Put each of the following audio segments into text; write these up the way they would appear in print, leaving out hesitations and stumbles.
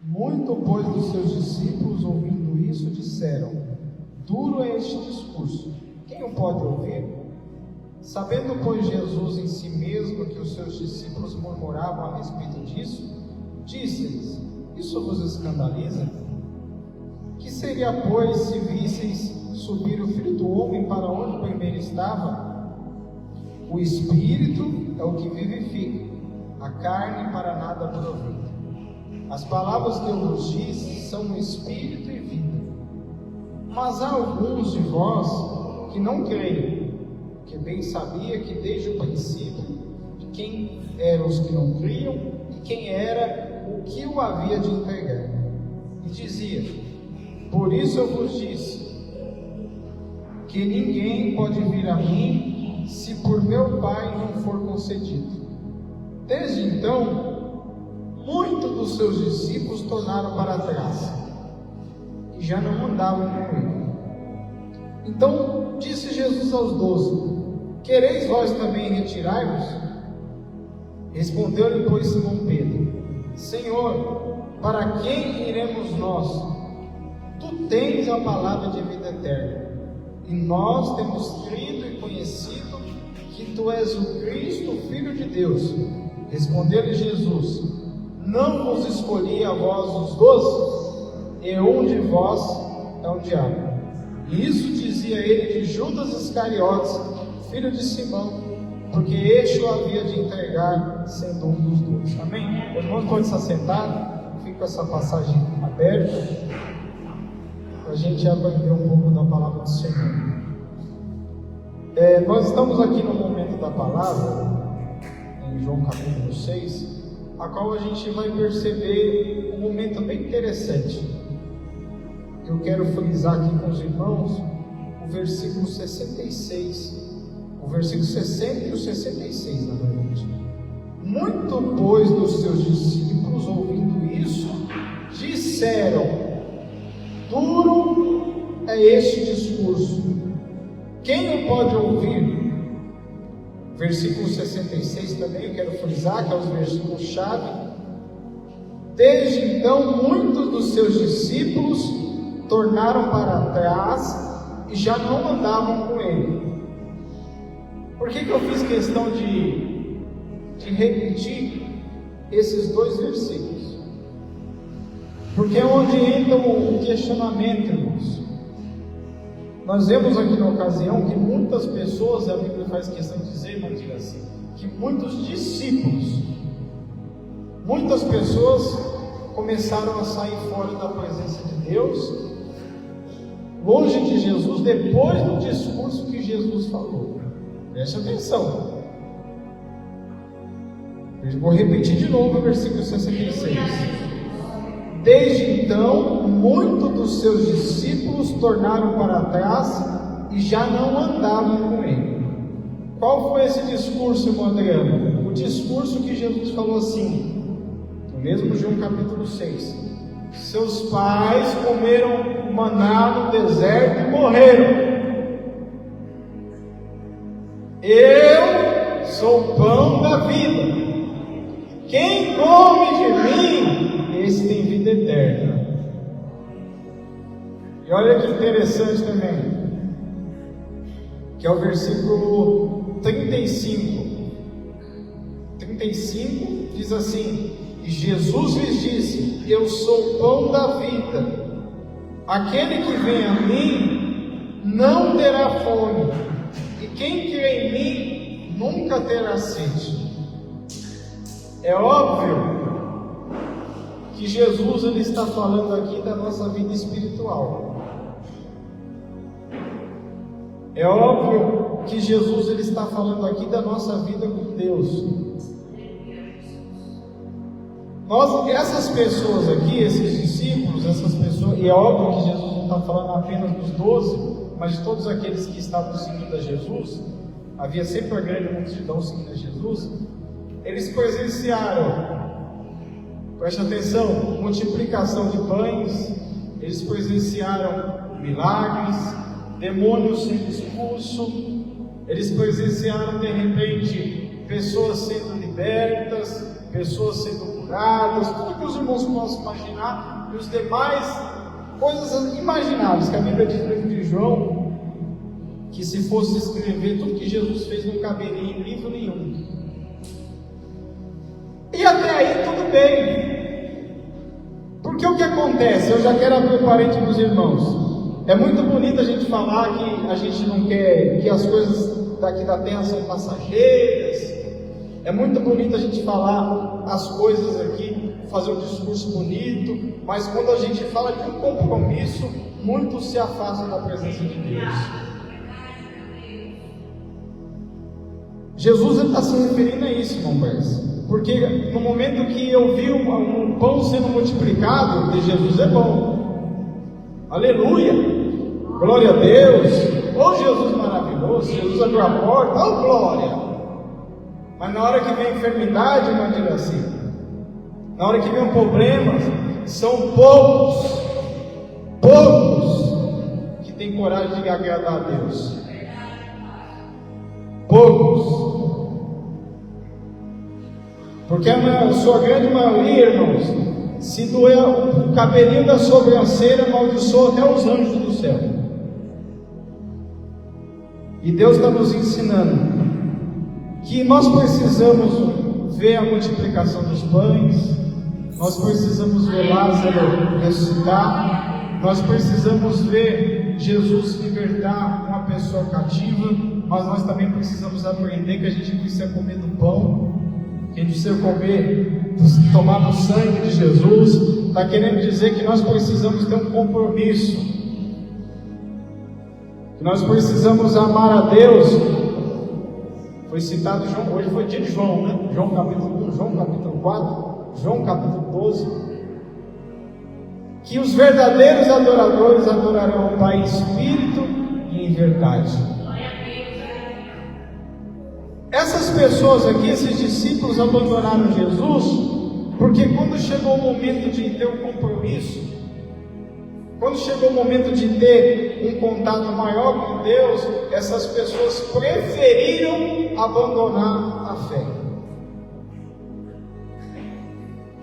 Muito, pois, dos seus discípulos, ouvindo isso, disseram: duro é este discurso, quem o pode ouvir? Sabendo, pois, Jesus em si mesmo que os seus discípulos murmuravam a respeito disso, disse-lhes: isso vos escandaliza? Que seria, pois, se visseis subir o Filho do Homem para onde primeiro estava? O Espírito é o que vivifica, a carne para nada aproveita. As palavras que eu vos disse são Espírito e vida. Mas há alguns de vós que não creem, que bem sabia que desde o princípio quem eram os que não criam e quem era o que o havia de entregar. E dizia: por isso eu vos disse que ninguém pode vir a mim se por meu Pai não for concedido. Desde então, muitos dos seus discípulos tornaram para trás e já não andavam com ele. Então disse Jesus aos 12: quereis vós também retirar-vos? Respondeu-lhe, pois, Simão Pedro: Senhor, para quem iremos nós? Tu tens a palavra de vida eterna, e nós temos crido e conhecido que tu és o Cristo, o Filho de Deus. Respondeu-lhe Jesus: não vos escolhi a vós os 12? E um de vós é o diabo. E isso dizia ele de Judas Iscariotes, filho de Simão, porque este o havia de entregar, sendo um dos 12. Amém? O irmão pode se assentar, fica com essa passagem aberta, para a gente aprender um pouco da palavra do Senhor. Nós estamos aqui no momento da palavra, em João capítulo 6, a qual a gente vai perceber um momento bem interessante. Eu quero frisar aqui com os irmãos o versículo 66, o versículo 60 e o 66, na verdade. Muito, pois, dos seus discípulos, ouvindo isso, disseram: duro é este discurso, quem o pode ouvir? Versículo 66 também eu quero frisar, que é os versículos-chave. Desde então, muitos dos seus discípulos tornaram para trás e já não andavam com ele. Por que eu fiz questão de repetir esses dois versículos? Porque é onde entra o questionamento, irmãos. Nós vemos aqui na ocasião que muitas pessoas, a Bíblia faz questão de dizer, irmãos, assim, que muitos discípulos, muitas pessoas começaram a sair fora da presença de Deus, longe de Jesus, depois do discurso que Jesus falou. Preste atenção. Eu vou repetir de novo o versículo 66. Desde então, muitos dos seus discípulos tornaram para trás e já não andavam com ele. Qual foi esse discurso, irmão Adriano? O discurso que Jesus falou assim, no mesmo João capítulo 6: seus pais comeram maná no deserto e morreram. Eu sou o pão da vida. Quem come de mim, esse tem vida eterna. E olha que interessante também, que é o versículo 35. 35 diz assim: e Jesus lhes disse: eu sou o pão da vida. Aquele que vem a mim não terá fome, e quem crê em mim nunca terá sede. É óbvio que Jesus ele está falando aqui da nossa vida espiritual. É óbvio que Jesus ele está falando aqui da nossa vida com Deus. Essas pessoas aqui, esses discípulos, essas pessoas, e é óbvio que Jesus não está falando apenas dos 12, mas de todos aqueles que estavam seguindo a Jesus. Havia sempre a grande multidão seguindo a Jesus. Eles presenciaram, preste atenção, multiplicação de pães, eles presenciaram milagres, demônios sendo expulsos, eles presenciaram de repente pessoas sendo libertas, pessoas sendo curadas, estradas, tudo que os irmãos possam imaginar, e os demais coisas imagináveis, que a Bíblia diz no livro de João, que se fosse escrever tudo que Jesus fez não caberia em livro nenhum. E até aí tudo bem, porque o que acontece? Eu já quero abrir o parente dos irmãos. É muito bonito a gente falar que a gente não quer, que as coisas daqui da terra são passageiras. É muito bonito a gente falar as coisas aqui, fazer um discurso bonito, mas quando a gente fala de um compromisso, muitos se afastam da presença de Deus. Jesus está se referindo a isso, irmão Pérez. Porque no momento que eu vi um pão sendo multiplicado, de Jesus é bom. Aleluia! Glória a Deus! Oh, Jesus maravilhoso! Jesus abriu a porta, oh, glória! Mas na hora que vem a enfermidade, irmã Diraci, na hora que vem um problema, são poucos que têm coragem de agradar a Deus. Poucos. Porque a sua grande maioria, irmãos, se doer o cabelinho da sobrancelha, amaldiçoa até os anjos do céu. E Deus está nos ensinando que nós precisamos ver a multiplicação dos pães, nós precisamos ver Lázaro ressuscitar, nós precisamos ver Jesus libertar uma pessoa cativa, mas nós também precisamos aprender que a gente precisa comer do pão, que a gente precisa tomar do sangue de Jesus. Está querendo dizer que nós precisamos ter um compromisso, que nós precisamos amar a Deus. Foi citado João, hoje foi dia de João, né? João capítulo 1, João capítulo 4, João capítulo 12. Que os verdadeiros adoradores adorarão o Pai em espírito e em verdade. Essas pessoas aqui, esses discípulos, abandonaram Jesus, porque quando chegou o momento de ter um compromisso, quando chegou o momento de ter um contato maior com Deus, essas pessoas preferiram abandonar a fé.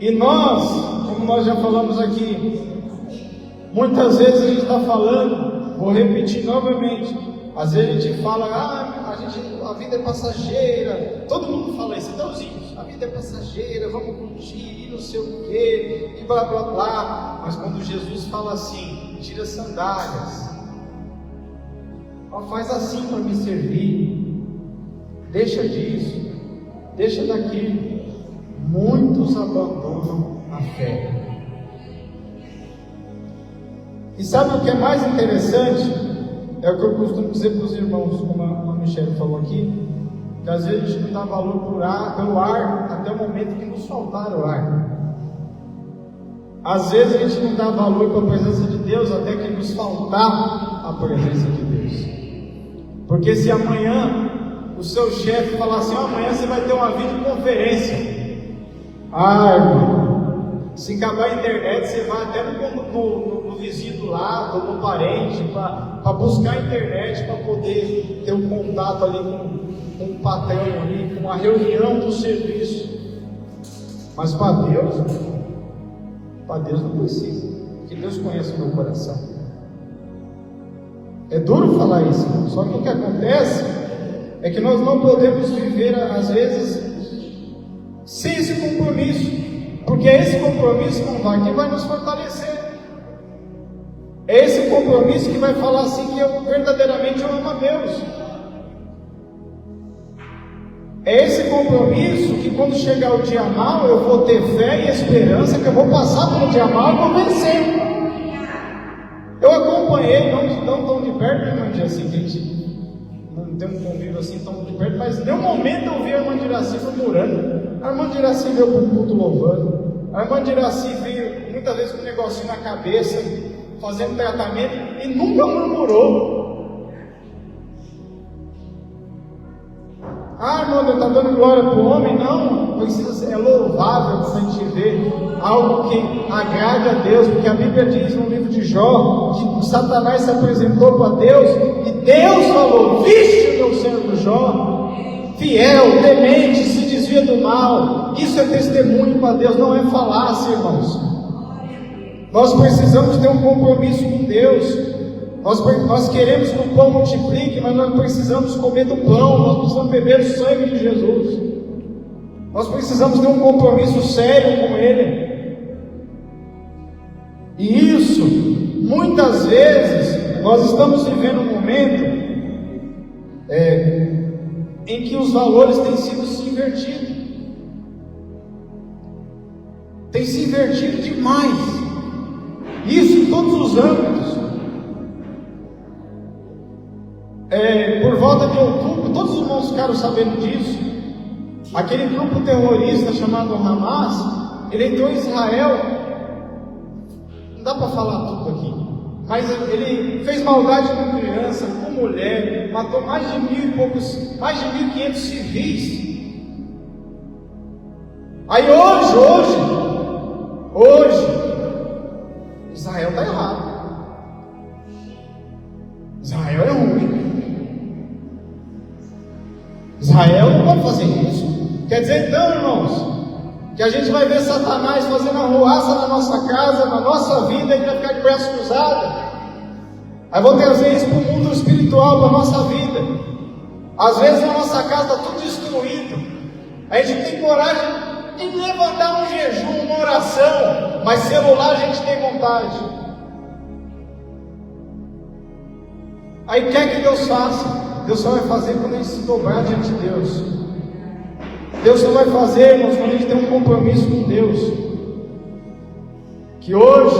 E nós, como nós já falamos aqui, muitas vezes a gente está falando, vou repetir novamente, às vezes a gente fala, a vida é passageira, todo mundo fala isso, até os índios, a vida é passageira, vamos curtir, não sei o quê, e blá blá blá. Mas quando Jesus fala assim, tira as sandálias, faz assim para me servir, deixa disso, deixa daquilo, muitos abandonam a fé. E sabe o que é mais interessante? É o que eu costumo dizer para os irmãos, como a Michelle falou aqui, que às vezes a gente não dá valor pelo ar até o momento que nos faltar o ar. Às vezes a gente não dá valor para a presença de Deus até que nos faltar a presença de Deus. Porque se amanhã o seu chefe falar assim, amanhã você vai ter uma videoconferência. Irmão, se acabar a internet, você vai até no vizinho do lado, no parente, para buscar a internet, para poder ter um contato ali com um patrão ali, com uma reunião do serviço. Mas para Deus não precisa, porque Deus conhece o meu coração. É duro falar isso, só que o que acontece é que nós não podemos viver, às vezes, sem esse compromisso, porque é esse compromisso que vai nos fortalecer. É esse compromisso que vai falar assim que eu verdadeiramente amo a Deus. É esse compromisso que quando chegar o dia mau, eu vou ter fé e esperança que eu vou passar pelo dia mau e vou vencer. Eu acompanhei, não tão de perto, né, assim, que a gente não tem um convívio assim tão de perto, mas em um momento eu vi a irmã Diraci murmurando. A irmã Diraci veio para o culto louvando. A irmã Diraci veio muitas vezes com um negocinho na cabeça, fazendo tratamento, e nunca murmurou. Irmão, está dando glória para o homem? Não, é louvável quando a gente vê algo que agrade a Deus, porque a Bíblia diz no livro de Jó que Satanás se apresentou para Deus e Deus falou: vixe, meu servo Jó, fiel, temente, se desvia do mal. Isso é testemunho para Deus, não é falácia, irmãos. Nós precisamos ter um compromisso com Deus. Nós queremos que o pão multiplique, mas nós precisamos comer do pão, nós precisamos beber o sangue de Jesus. Nós precisamos ter um compromisso sério com Ele. E isso, muitas vezes, nós estamos vivendo um momento em que os valores têm sido se invertidos. Tem se invertido demais. Isso em todos os âmbitos. Por volta de outubro, todos os irmãos ficaram sabendo disso. Aquele grupo terrorista chamado Hamas, ele entrou em Israel. Não dá para falar tudo aqui, mas ele fez maldade com criança, com mulher, matou mais de 1.500 civis. Aí hoje, Israel está errado. Israel é ruim. Israel não pode fazer isso. Quer dizer então, irmãos, que a gente vai ver Satanás fazendo arruaça na nossa casa, na nossa vida, e a gente vai ficar de braço cruzado. Aí vou trazer isso para o mundo espiritual, para a nossa vida. Às vezes na nossa casa está tudo destruído. A gente tem coragem de levantar um jejum, uma oração, mas celular a gente tem vontade. Aí quer que Deus faça? Deus só vai fazer quando a gente se dobrar diante de Deus. Deus só vai fazer, irmãos, quando a gente tem um compromisso com Deus. Que hoje